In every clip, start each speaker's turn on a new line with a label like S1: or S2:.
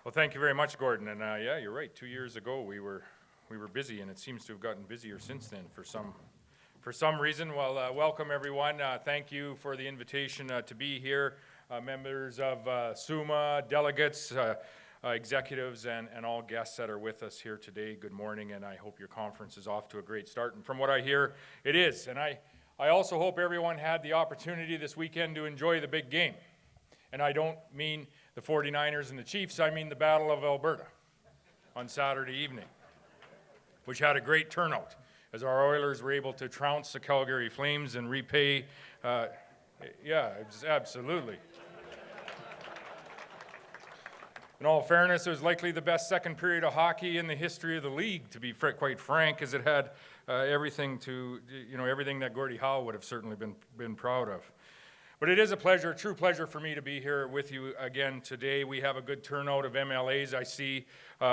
S1: Well, thank you very much, Gordon. And yeah, you're right. 2 years ago, we were busy, and it seems to have gotten busier since then for some reason. Well, welcome everyone. Thank you for the invitation to be here, members of SUMA, delegates, executives, and all guests that are with us here today. Good morning, and I hope your conference is off to a great start. And from what I hear, it is. And I also hope everyone had the opportunity this weekend to enjoy the big game. And I don't mean the 49ers and the Chiefs, I mean the Battle of Alberta on Saturday evening, which had a great turnout as our Oilers were able to trounce the Calgary Flames and repay. Yeah, absolutely. In all fairness, it was likely the best second period of hockey in the history of the league, to be quite frank, as it had everything that Gordie Howe would have certainly been proud of. But it is a true pleasure for me to be here with you again today. We have a good turnout of MLAs I see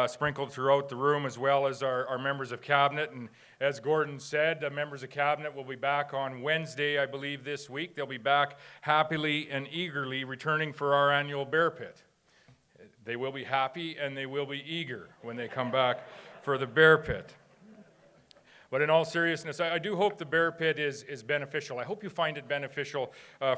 S1: sprinkled throughout the room, as well as our members of cabinet. And as Gordon said, the members of cabinet will be back on Wednesday, I believe, this week. They'll be back happily and eagerly returning for our annual Bear Pit. They will be happy and they will be eager when they come back for the Bear Pit. But in all seriousness, I do hope the Bear Pit is beneficial. I hope you find it beneficial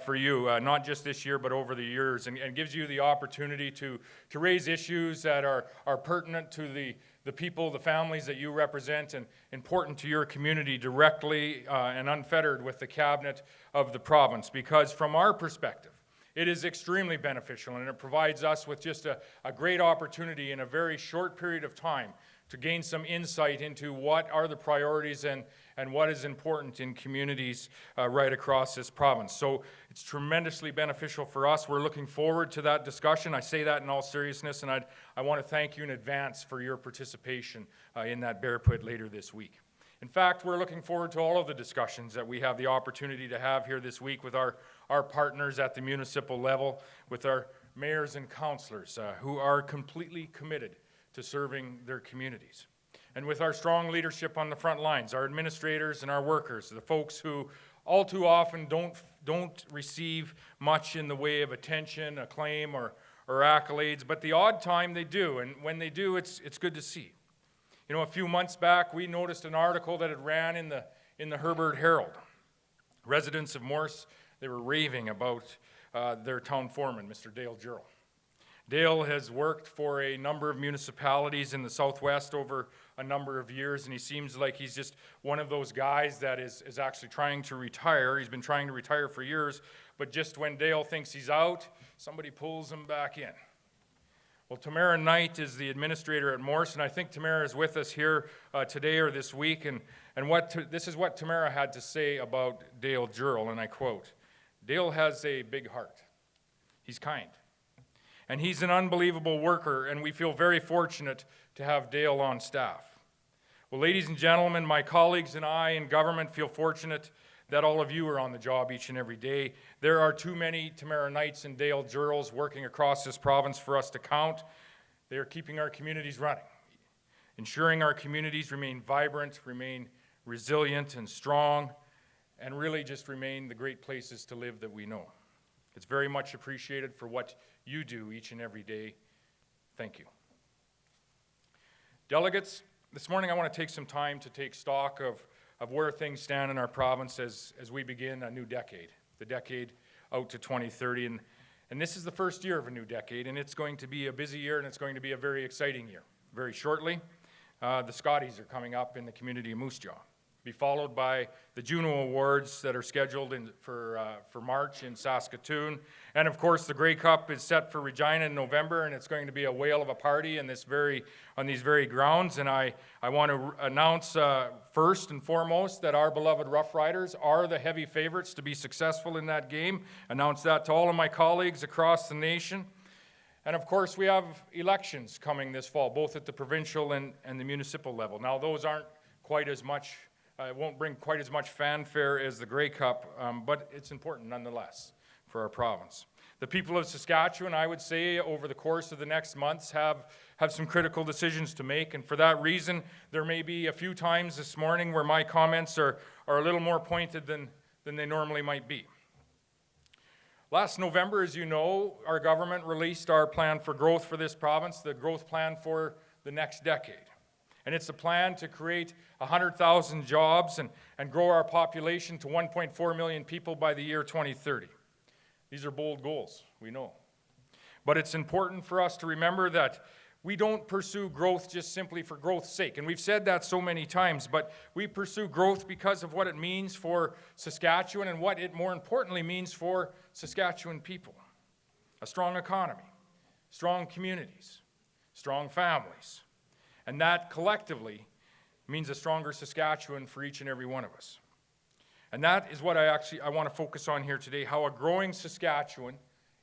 S1: for you, not just this year, but over the years, and gives you the opportunity to raise issues that are pertinent to the people, the families that you represent, and important to your community directly and unfettered with the cabinet of the province. Because from our perspective, it is extremely beneficial, and it provides us with just a great opportunity in a very short period of time to gain some insight into what are the priorities and what is important in communities right across this province. So it's tremendously beneficial for us. We're looking forward to that discussion. I say that in all seriousness, and I want to thank you in advance for your participation in that Bear Pit later this week. In fact, we're looking forward to all of the discussions that we have the opportunity to have here this week with our partners at the municipal level, with our mayors and councillors who are completely committed to serving their communities. And with our strong leadership on the front lines, our administrators and our workers, the folks who all too often don't receive much in the way of attention, acclaim, or accolades, but the odd time they do, and when they do, it's good to see. You know, a few months back, we noticed an article that had ran in the Herbert Herald. Residents of Morse, they were raving about their town foreman, Mr. Dale Gerald. Dale has worked for a number of municipalities in the Southwest over a number of years, and he seems like he's just one of those guys that is actually trying to retire. He's been trying to retire for years, but just when Dale thinks he's out, somebody pulls him back in. Well, Tamara Knight is the administrator at Morse, and I think Tamara is with us here today or this week, and this is what Tamara had to say about Dale Gerald, and I quote, "Dale has a big heart. He's kind. And he's an unbelievable worker, and we feel very fortunate to have Dale on staff. Well, ladies and gentlemen, my colleagues and I in government feel fortunate that all of you are on the job each and every day. There are too many Tamara Knights and Dale Geralds working across this province for us to count. They are keeping our communities running, ensuring our communities remain vibrant, remain resilient and strong, and really just remain the great places to live that we know. It's very much appreciated for what you do each and every day. Thank you." Delegates, this morning I want to take some time to take stock of where things stand in our province as we begin a new decade, the decade out to 2030. And this is the first year of a new decade, and it's going to be a busy year, and it's going to be a very exciting year. Very shortly, the Scotties are coming up in the community of Moose Jaw, be followed by the Juno Awards that are scheduled for March in Saskatchewan. And of course, the Grey Cup is set for Regina in November, and it's going to be a whale of a party on these very grounds. And I want to announce first and foremost that our beloved Rough Riders are the heavy favorites to be successful in that game. Announce that to all of my colleagues across the nation. And of course, we have elections coming this fall, both at the provincial and the municipal level. Now, those aren't quite as much it won't bring quite as much fanfare as the Grey Cup, but it's important nonetheless for our province. The people of Saskatchewan, I would say, over the course of the next months have some critical decisions to make, and for that reason, there may be a few times this morning where my comments are a little more pointed than they normally might be. Last November, as you know, our government released our plan for growth for this province, the growth plan for the next decade. And it's a plan to create 100,000 jobs and grow our population to 1.4 million people by the year 2030. These are bold goals, we know. But it's important for us to remember that we don't pursue growth just simply for growth's sake. And we've said that so many times, but we pursue growth because of what it means for Saskatchewan and what it more importantly means for Saskatchewan people. A strong economy, strong communities, strong families. And that collectively means a stronger Saskatchewan for each and every one of us. And that is what I want to focus on here today, how a growing Saskatchewan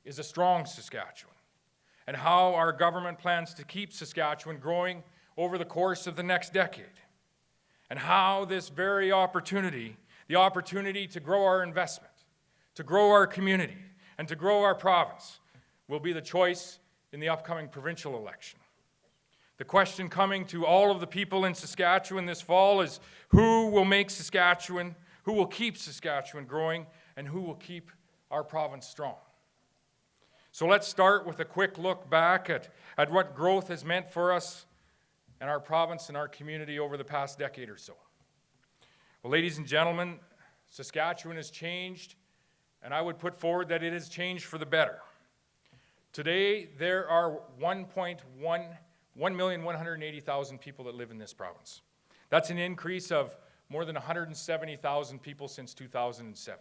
S1: is a strong Saskatchewan, and how our government plans to keep Saskatchewan growing over the course of the next decade, and how this very opportunity, the opportunity to grow our investment, to grow our community, and to grow our province, will be the choice in the upcoming provincial election. The question coming to all of the people in Saskatchewan this fall is who will make Saskatchewan, who will keep Saskatchewan growing, and who will keep our province strong? So let's start with a quick look back at what growth has meant for us and our province and our community over the past decade or so. Well, ladies and gentlemen, Saskatchewan has changed, and I would put forward that it has changed for the better. Today, there are 1,180,000 people that live in this province. That's an increase of more than 170,000 people since 2007.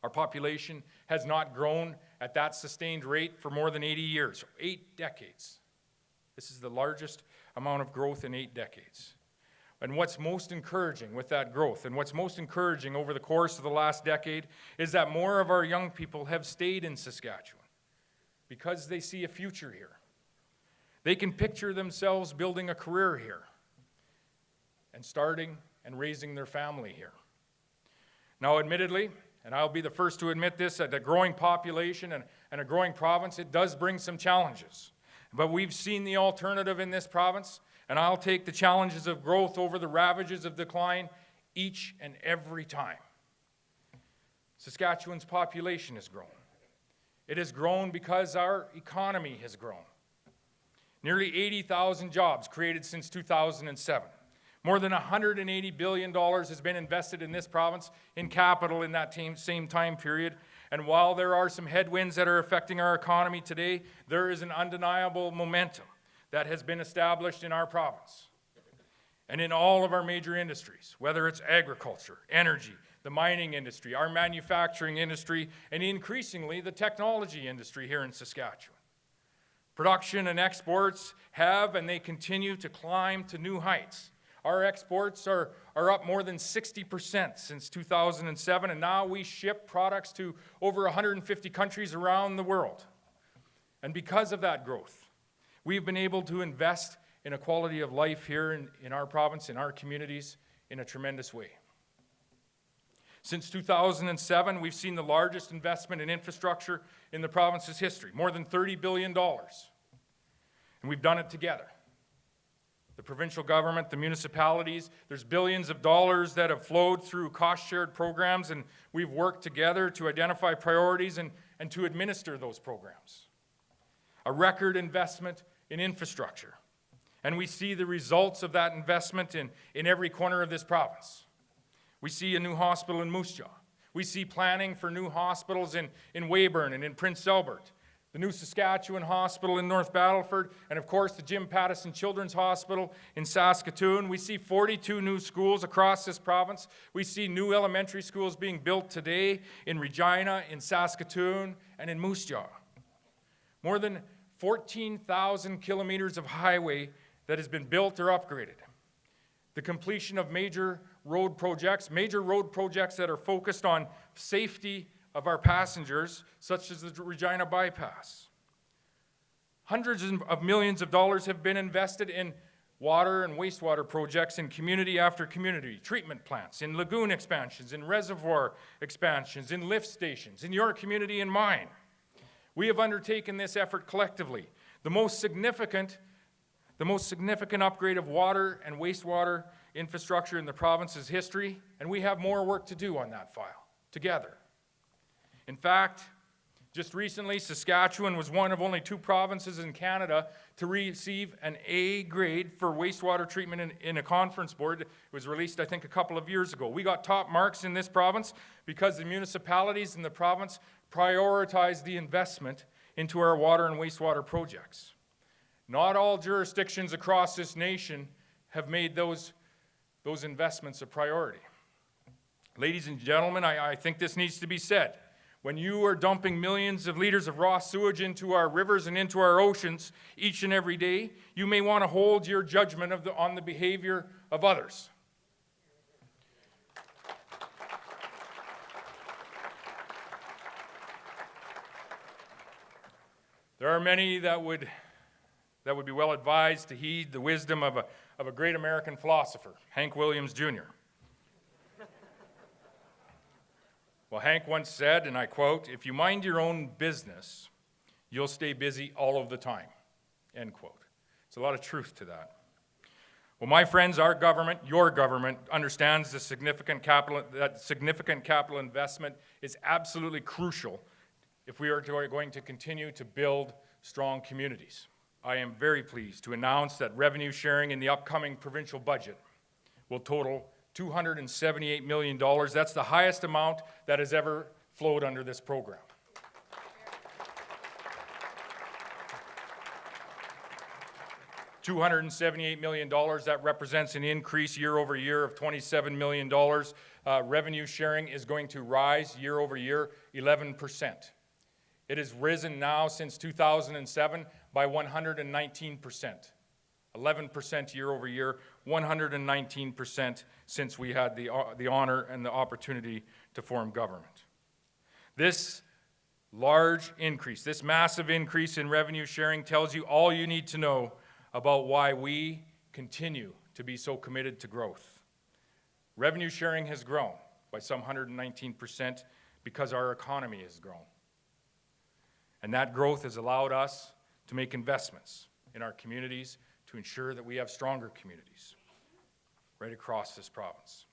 S1: Our population has not grown at that sustained rate for more than 80 years, 8 decades. This is the largest amount of growth in 8 decades. And what's most encouraging with that growth, and what's most encouraging over the course of the last decade, is that more of our young people have stayed in Saskatchewan because they see a future here. They can picture themselves building a career here and starting and raising their family here. Now, admittedly, and I'll be the first to admit this, that a growing population and a growing province, it does bring some challenges. But we've seen the alternative in this province, and I'll take the challenges of growth over the ravages of decline each and every time. Saskatchewan's population has grown. It has grown because our economy has grown. Nearly 80,000 jobs created since 2007. More than $180 billion has been invested in this province in capital in that same time period. And while there are some headwinds that are affecting our economy today, there is an undeniable momentum that has been established in our province and in all of our major industries, whether it's agriculture, energy, the mining industry, our manufacturing industry, and increasingly the technology industry here in Saskatchewan. Production and exports have and they continue to climb to new heights. Our exports are up more than 60% since 2007, and now we ship products to over 150 countries around the world. And because of that growth, we've been able to invest in a quality of life here in our province, in our communities, in a tremendous way. Since 2007, we've seen the largest investment in infrastructure in the province's history, more than $30 billion. And we've done it together. The provincial government, the municipalities, there's billions of dollars that have flowed through cost-shared programs, and we've worked together to identify priorities and to administer those programs. A record investment in infrastructure. And we see the results of that investment in every corner of this province. We see a new hospital in Moose Jaw. We see planning for new hospitals in Weyburn and in Prince Albert. The new Saskatchewan Hospital in North Battleford, and of course the Jim Pattison Children's Hospital in Saskatoon. We see 42 new schools across this province. We see new elementary schools being built today in Regina, in Saskatoon, and in Moose Jaw. More than 14,000 kilometers of highway that has been built or upgraded. The completion of major road projects that are focused on safety of our passengers, such as the Regina Bypass. Hundreds of millions of dollars have been invested in water and wastewater projects in community after community, treatment plants, in lagoon expansions, in reservoir expansions, in lift stations, in your community and mine. We have undertaken this effort collectively. The most significant upgrade of water and wastewater infrastructure in the province's history, and we have more work to do on that file, together. In fact, just recently, Saskatchewan was one of only 2 provinces in Canada to receive an A grade for wastewater treatment in a conference board. It was released, I think, a couple of years ago. We got top marks in this province because the municipalities in the province prioritized the investment into our water and wastewater projects. Not all jurisdictions across this nation have made those investments a priority. Ladies and gentlemen, I think this needs to be said. When you are dumping millions of liters of raw sewage into our rivers and into our oceans each and every day, you may want to hold your judgment on the behavior of others. There are many that would be well advised to heed the wisdom of a great American philosopher, Hank Williams Jr. Well, Hank once said, and I quote, "If you mind your own business, you'll stay busy all of the time," end quote. There's a lot of truth to that. Well, my friends, our government, your government, understands that significant capital investment is absolutely crucial if we are going to continue to build strong communities. I am very pleased to announce that revenue sharing in the upcoming provincial budget will total $278 million. That's the highest amount that has ever flowed under this program. $278 million, that represents an increase year over year of $27 million. Revenue sharing is going to rise year over year 11%. It has risen now since 2007 by 119%. 11% year over year, 119% since we had the honor and the opportunity to form government. This large increase, this massive increase in revenue sharing tells you all you need to know about why we continue to be so committed to growth. Revenue sharing has grown by some 119% because our economy has grown. And that growth has allowed us to make investments in our communities to ensure that we have stronger communities right across this province.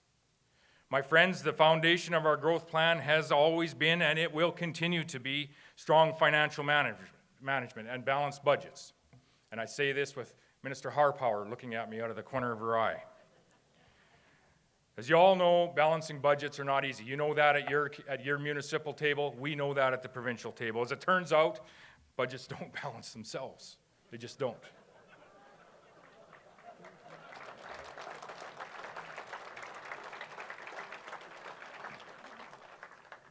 S1: My friends, the foundation of our growth plan has always been, and it will continue to be, strong financial management and balanced budgets. And I say this with Minister Harpower looking at me out of the corner of her eye. As you all know, balancing budgets are not easy. You know that at your municipal table. We know that at the provincial table. As it turns out, budgets don't balance themselves. They just don't.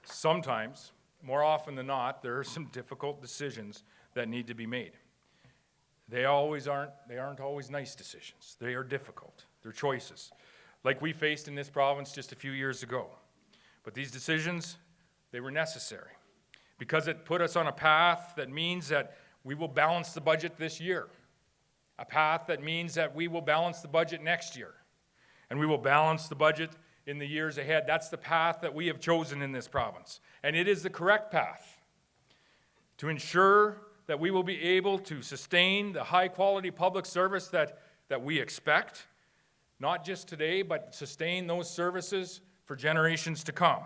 S1: Sometimes, more often than not, there are some difficult decisions that need to be made. They aren't always nice decisions. They are difficult. They're choices, like we faced in this province just a few years ago. But these decisions, they were necessary because it put us on a path that means that we will balance the budget this year, a path that means that we will balance the budget next year, and we will balance the budget in the years ahead. That's the path that we have chosen in this province, and it is the correct path to ensure that we will be able to sustain the high-quality public service that we expect, not just today, but sustain those services for generations to come.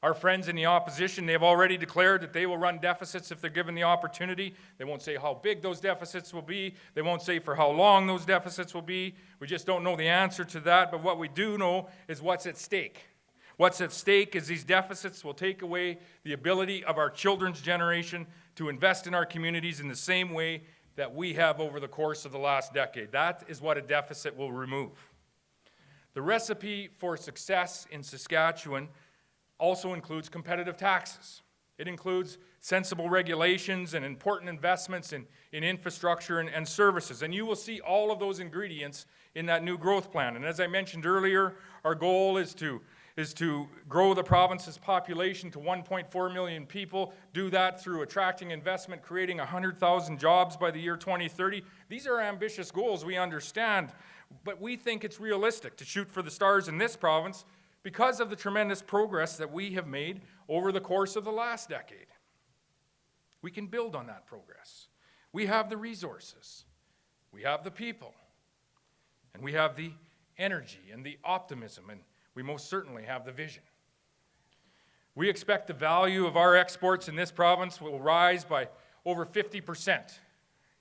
S1: Our friends in the opposition, they have already declared that they will run deficits if they're given the opportunity. They won't say how big those deficits will be. They won't say for how long those deficits will be. We just don't know the answer to that, but what we do know is what's at stake. What's at stake is these deficits will take away the ability of our children's generation to invest in our communities in the same way that we have over the course of the last decade. That is what a deficit will remove. The recipe for success in Saskatchewan also includes competitive taxes. It includes sensible regulations and important investments in infrastructure and services. And you will see all of those ingredients in that new growth plan. And as I mentioned earlier, our goal is to grow the province's population to 1.4 million people, do that through attracting investment, creating 100,000 jobs by the year 2030. These are ambitious goals, we understand, but we think it's realistic to shoot for the stars in this province because of the tremendous progress that we have made over the course of the last decade. We can build on that progress. We have the resources, we have the people, and we have the energy and the optimism, and we most certainly have the vision. We expect the value of our exports in this province will rise by over 50%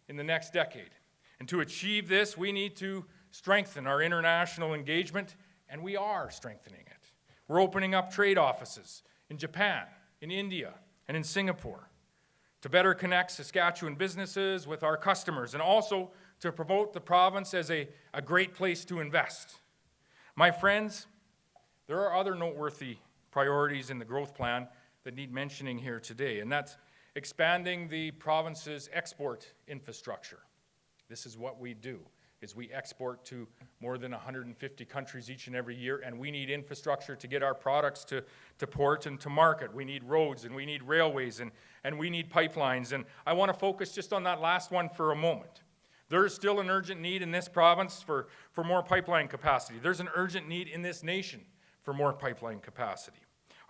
S1: in the next decade. And to achieve this, we need to strengthen our international engagement, and we are strengthening it. We're opening up trade offices in Japan, in India, and in Singapore to better connect Saskatchewan businesses with our customers, and also to promote the province as a great place to invest. My friends, there are other noteworthy priorities in the growth plan that need mentioning here today, and that's expanding the province's export infrastructure. This is what we do, is we export to more than 150 countries each and every year, and we need infrastructure to get our products to port and to market. We need roads, and we need railways, and we need pipelines, and I want to focus just on that last one for a moment. There is still an urgent need in this province for more pipeline capacity. There's an urgent need in this nation for more pipeline capacity.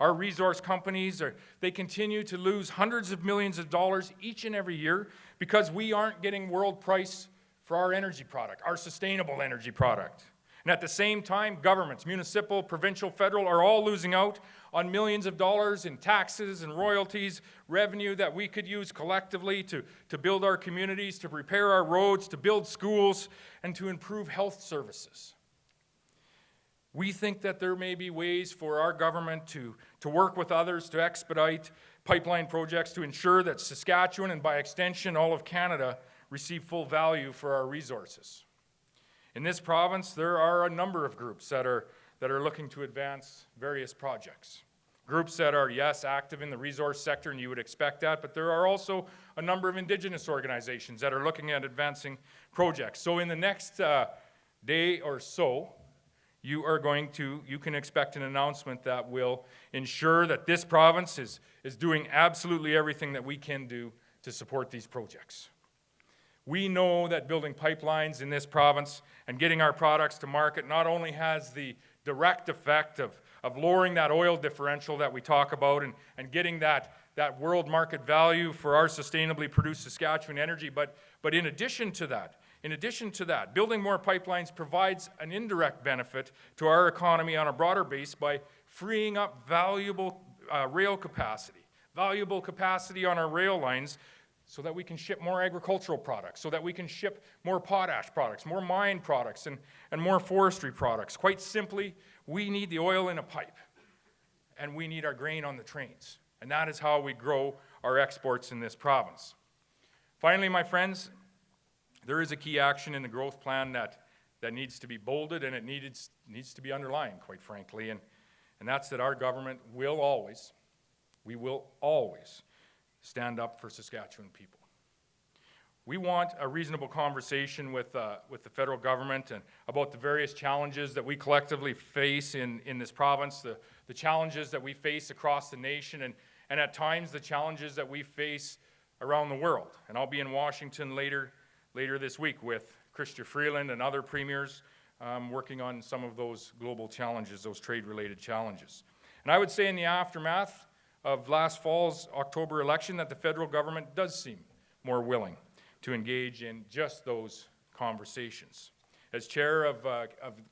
S1: Our resource companies, they continue to lose hundreds of millions of dollars each and every year because we aren't getting world price for our energy product, our sustainable energy product. And at the same time, governments, municipal, provincial, federal, are all losing out on millions of dollars in taxes and royalties, revenue that we could use collectively to build our communities, to repair our roads, to build schools, and to improve health services. We think that there may be ways for our government to work with others to expedite pipeline projects to ensure that Saskatchewan, and by extension all of Canada, receive full value for our resources. In this province, there are a number of groups that are looking to advance various projects. Groups that are, yes, active in the resource sector, and you would expect that, but there are also a number of Indigenous organizations that are looking at advancing projects. So in the next day or so, you can expect an announcement that will ensure that this province is doing absolutely everything that we can do to support these projects. We know that building pipelines in this province and getting our products to market not only has the direct effect of lowering that oil differential that we talk about and getting that world market value for our sustainably produced Saskatchewan energy, but in addition to that, building more pipelines provides an indirect benefit to our economy on a broader base by freeing up valuable rail capacity, valuable capacity on our rail lines, so that we can ship more agricultural products, so that we can ship more potash products, more mine products, and more forestry products. Quite simply, we need the oil in a pipe, and we need our grain on the trains. And that is how we grow our exports in this province. Finally, my friends, there is a key action in the growth plan that needs to be bolded, and it needs to be underlined, quite frankly, and that's that our government will always stand up for Saskatchewan people. We want a reasonable conversation with the federal government and about the various challenges that we collectively face in this province, the challenges that we face across the nation, and at times the challenges that we face around the world. And I'll be in Washington later this week with Chrystia Freeland and other premiers working on some of those global challenges, those trade-related challenges. And I would say in the aftermath of last fall's October election that the federal government does seem more willing to engage in just those conversations. As chair of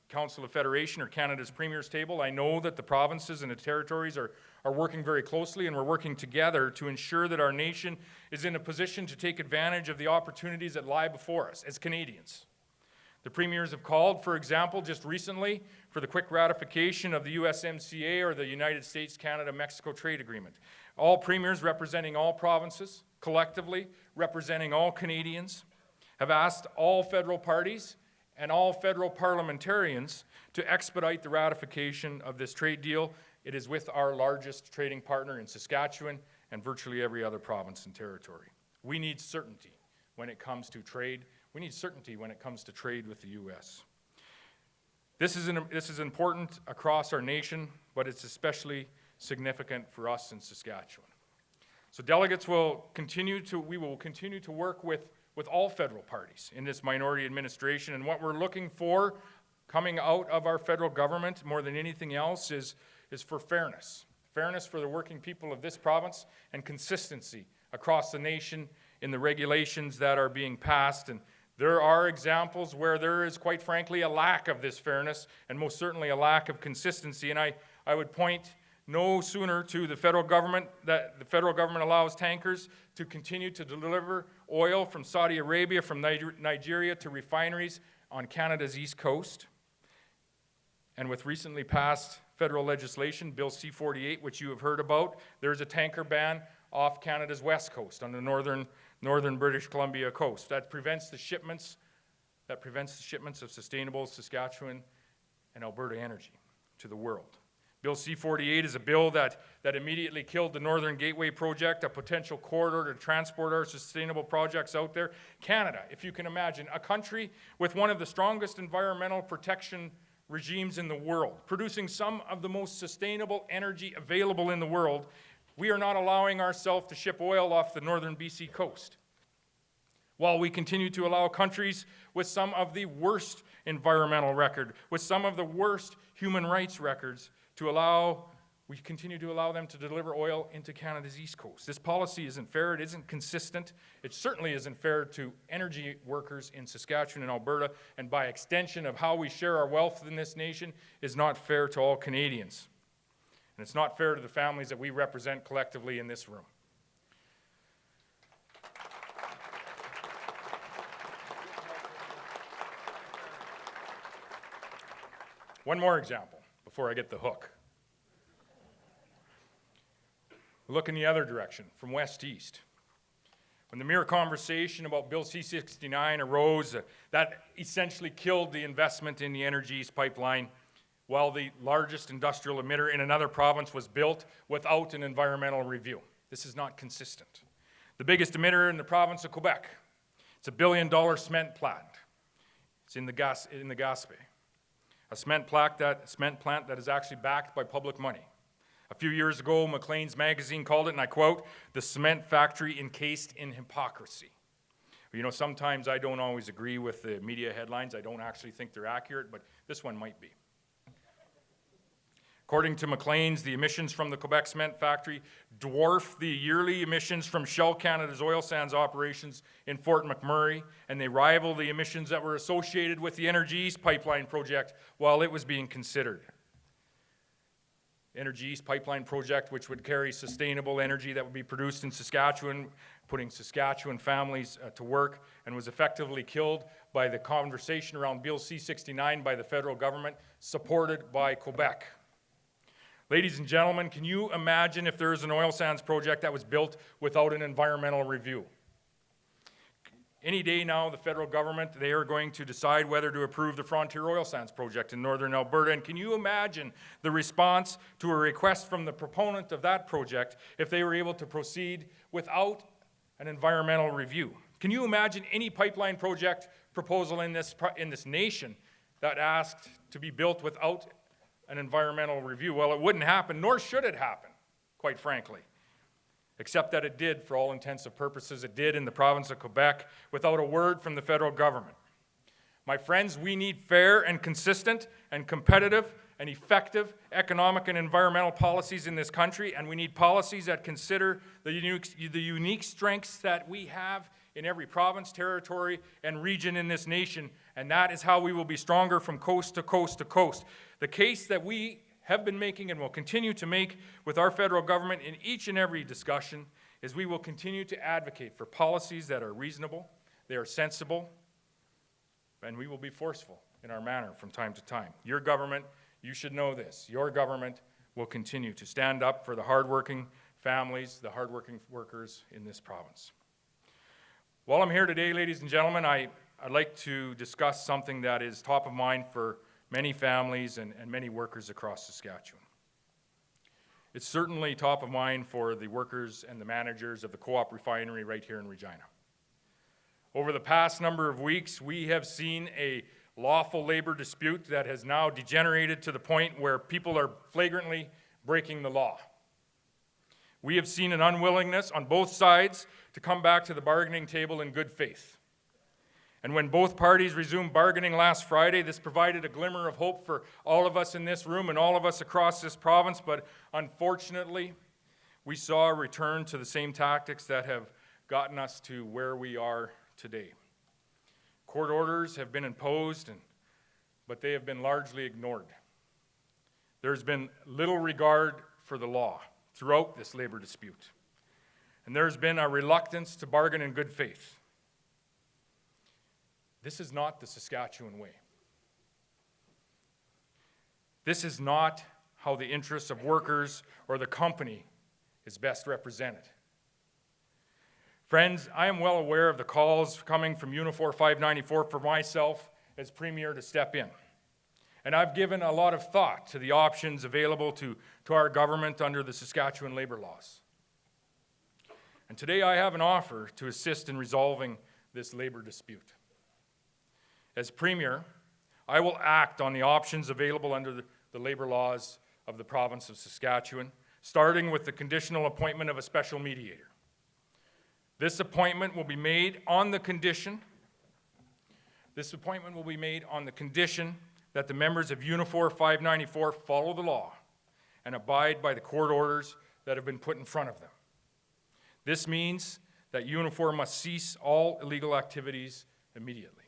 S1: Council of Federation, or Canada's Premier's Table, I know that the provinces and the territories are working very closely, and we're working together to ensure that our nation is in a position to take advantage of the opportunities that lie before us as Canadians. The premiers have called, for example, just recently, for the quick ratification of the USMCA, or the United States-Canada-Mexico Trade Agreement. All premiers representing all provinces, collectively representing all Canadians, have asked all federal parties and all federal parliamentarians to expedite the ratification of this trade deal. It is with our largest trading partner in Saskatchewan and virtually every other province and territory. We need certainty when it comes to trade. We need certainty when it comes to trade with the U.S. This is important across our nation, but it's especially significant for us in Saskatchewan. So delegates we will continue to work with all federal parties in this minority administration, and what we're looking for coming out of our federal government more than anything else is for fairness. Fairness for the working people of this province, and consistency across the nation in the regulations that are being passed. And there are examples where there is, quite frankly, a lack of this fairness, and most certainly a lack of consistency. And I would point no sooner to the federal government that the federal government allows tankers to continue to deliver oil from Saudi Arabia, from Nigeria to refineries on Canada's east coast. And with recently passed federal legislation, Bill C-48, which you have heard about, there's a tanker ban off Canada's west coast on the northern British Columbia coast. That prevents the shipments of sustainable Saskatchewan and Alberta energy to the world. Bill C-48 is a bill that immediately killed the Northern Gateway project, a potential corridor to transport our sustainable projects out there. Canada, if you can imagine, a country with one of the strongest environmental protection regimes in the world, producing some of the most sustainable energy available in the world, we are not allowing ourselves to ship oil off the northern BC coast, while we continue to allow countries with some of the worst environmental record, with some of the worst human rights records, we continue to allow them to deliver oil into Canada's east coast. This policy isn't fair, it isn't consistent, it certainly isn't fair to energy workers in Saskatchewan and Alberta, and by extension of how we share our wealth in this nation is not fair to all Canadians. And it's not fair to the families that we represent collectively in this room. One more example before I get the hook. Look in the other direction, from west to east. When the mere conversation about Bill C-69 arose, that essentially killed the investment in the Energy East pipeline, while the largest industrial emitter in another province was built without an environmental review. This is not consistent. The biggest emitter in the province of Quebec, it's a $1 billion cement plant. It's in the Gaspé. A cement plant that is actually backed by public money. A few years ago, Maclean's magazine called it, and I quote, "the cement factory encased in hypocrisy." You know, sometimes I don't always agree with the media headlines. I don't actually think they're accurate, but this one might be. According to Maclean's, the emissions from the Quebec cement factory dwarf the yearly emissions from Shell Canada's oil sands operations in Fort McMurray, and they rival the emissions that were associated with the Energy East pipeline project while it was being considered. Energy East pipeline project, which would carry sustainable energy that would be produced in Saskatchewan, putting Saskatchewan families to work, and was effectively killed by the conversation around Bill C-69 by the federal government, supported by Quebec. Ladies and gentlemen, can you imagine if there is an oil sands project that was built without an environmental review? Any day now, the federal government, they are going to decide whether to approve the Frontier Oil Sands project in northern Alberta. And can you imagine the response to a request from the proponent of that project if they were able to proceed without an environmental review? Can you imagine any pipeline project proposal in this nation that asked to be built without an environmental review? Well, it wouldn't happen, nor should it happen, quite frankly. Except that it did, for all intents and purposes. It did in the province of Quebec without a word from the federal government. My friends, we need fair and consistent and competitive and effective economic and environmental policies in this country, and we need policies that consider the unique strengths that we have in every province, territory, and region in this nation, and that is how we will be stronger from coast to coast to coast. The case that we have been making and will continue to make with our federal government in each and every discussion is we will continue to advocate for policies that are reasonable, they are sensible, and we will be forceful in our manner from time to time. Your government, you should know this, your government will continue to stand up for the hardworking families, the hardworking workers in this province. While I'm here today, ladies and gentlemen, I'd like to discuss something that is top of mind for many families and many workers across Saskatchewan. It's certainly top of mind for the workers and the managers of the co-op refinery right here in Regina. Over the past number of weeks, we have seen a lawful labor dispute that has now degenerated to the point where people are flagrantly breaking the law. We have seen an unwillingness on both sides to come back to the bargaining table in good faith. And when both parties resumed bargaining last Friday, this provided a glimmer of hope for all of us in this room and all of us across this province, but unfortunately, we saw a return to the same tactics that have gotten us to where we are today. Court orders have been imposed, but they have been largely ignored. There's been little regard for the law throughout this labor dispute. And there's been a reluctance to bargain in good faith. This is not the Saskatchewan way. This is not how the interests of workers or the company is best represented. Friends, I am well aware of the calls coming from Unifor 594 for myself as Premier to step in. And I've given a lot of thought to the options available to our government under the Saskatchewan labor laws. And today I have an offer to assist in resolving this labor dispute. As Premier, I will act on the options available under the labor laws of the province of Saskatchewan, starting with the conditional appointment of a special mediator. This appointment will be made on the condition that the members of Unifor 594 follow the law and abide by the court orders that have been put in front of them. This means that Unifor must cease all illegal activities immediately.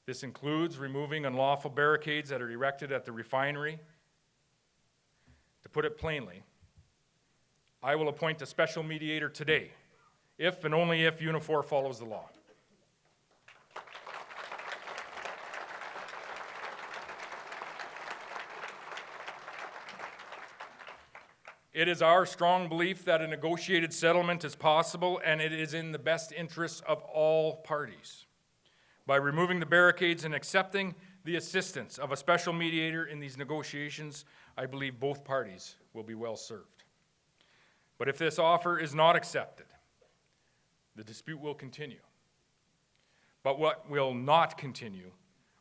S1: This includes removing unlawful barricades that are erected at the refinery. To put it plainly, I will appoint a special mediator today, if and only if Unifor follows the law. It is our strong belief that a negotiated settlement is possible, and it is in the best interests of all parties. By removing the barricades and accepting the assistance of a special mediator in these negotiations, I believe both parties will be well served. But if this offer is not accepted, the dispute will continue. But what will not continue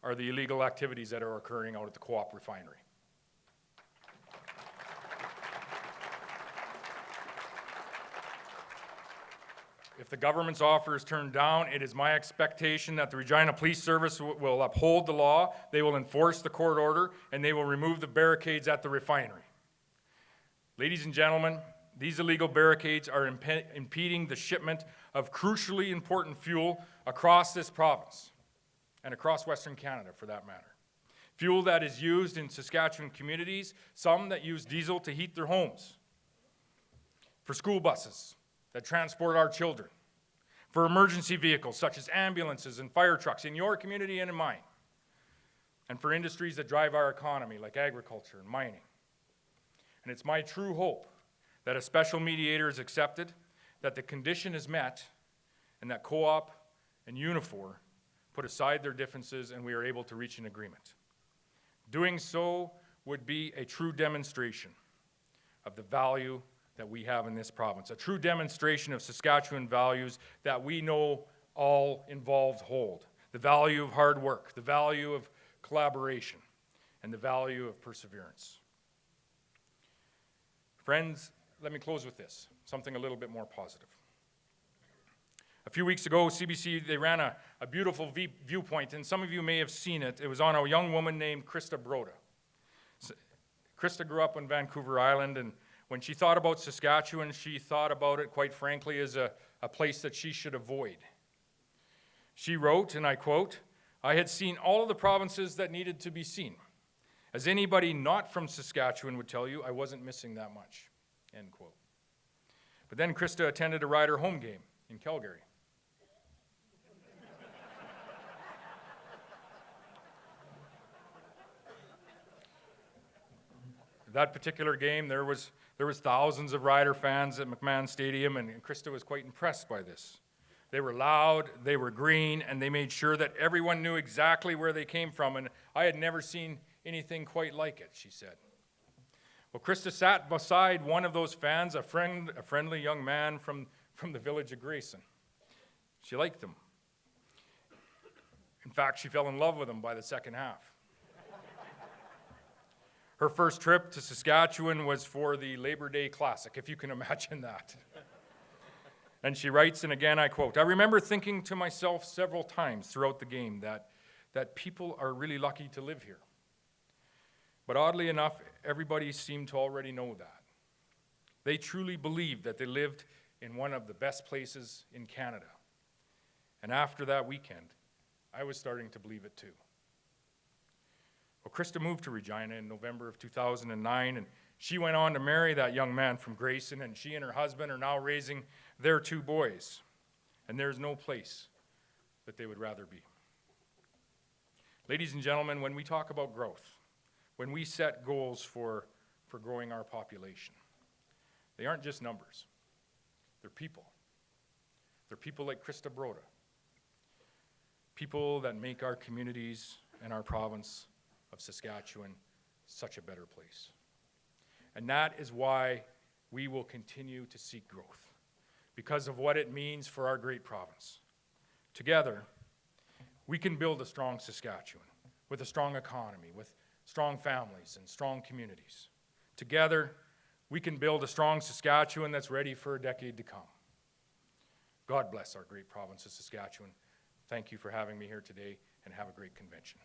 S1: are the illegal activities that are occurring out at the Co-op refinery. If the government's offer is turned down, it is my expectation that the Regina Police Service will uphold the law, they will enforce the court order, and they will remove the barricades at the refinery. Ladies and gentlemen, these illegal barricades are impeding the shipment of crucially important fuel across this province and across Western Canada, for that matter. Fuel that is used in Saskatchewan communities, some that use diesel to heat their homes, for school buses that transport our children, for emergency vehicles such as ambulances and fire trucks in your community and in mine, and for industries that drive our economy like agriculture and mining. And it's my true hope that a special mediator is accepted, that the condition is met, and that Co-op and Unifor put aside their differences and we are able to reach an agreement. Doing so would be a true demonstration of the value that we have in this province, a true demonstration of Saskatchewan values that we know all involved hold. The value of hard work, the value of collaboration, and the value of perseverance. Friends, let me close with this, something a little bit more positive. A few weeks ago, CBC, they ran a beautiful viewpoint, and some of you may have seen it. It was on a young woman named Krista Broda. Krista grew up on Vancouver Island, and when she thought about Saskatchewan, she thought about it, quite frankly, as a place that she should avoid. She wrote, and I quote, "I had seen all of the provinces that needed to be seen. As anybody not from Saskatchewan would tell you, I wasn't missing that much," end quote. But then Krista attended a Rider home game in Calgary. That particular game, there was thousands of Rider fans at McMahon Stadium, and Krista was quite impressed by this. They were loud, they were green, and they made sure that everyone knew exactly where they came from, and I had never seen anything quite like it, she said. Well, Krista sat beside one of those fans, a friendly young man from the village of Grayson. She liked him. In fact, she fell in love with him by the second half. Her first trip to Saskatchewan was for the Labor Day Classic, if you can imagine that. And she writes, and again I quote, "I remember thinking to myself several times throughout the game that people are really lucky to live here. But oddly enough, everybody seemed to already know that. They truly believed that they lived in one of the best places in Canada. And after that weekend, I was starting to believe it too." Well, Krista moved to Regina in November of 2009, and She went on to marry that young man from Grayson, and she and her husband are now raising their 2 boys. And there's no place that they would rather be. Ladies and gentlemen, when we talk about growth, when we set goals for growing our population, they aren't just numbers. They're people. They're people like Krista Broda. People that make our communities and our province of Saskatchewan such a better place. And that is why we will continue to seek growth, because of what it means for our great province. Together, we can build a strong Saskatchewan with a strong economy, with strong families and strong communities. Together, we can build a strong Saskatchewan that's ready for a decade to come. God bless our great province of Saskatchewan. Thank you for having me here today, and have a great convention.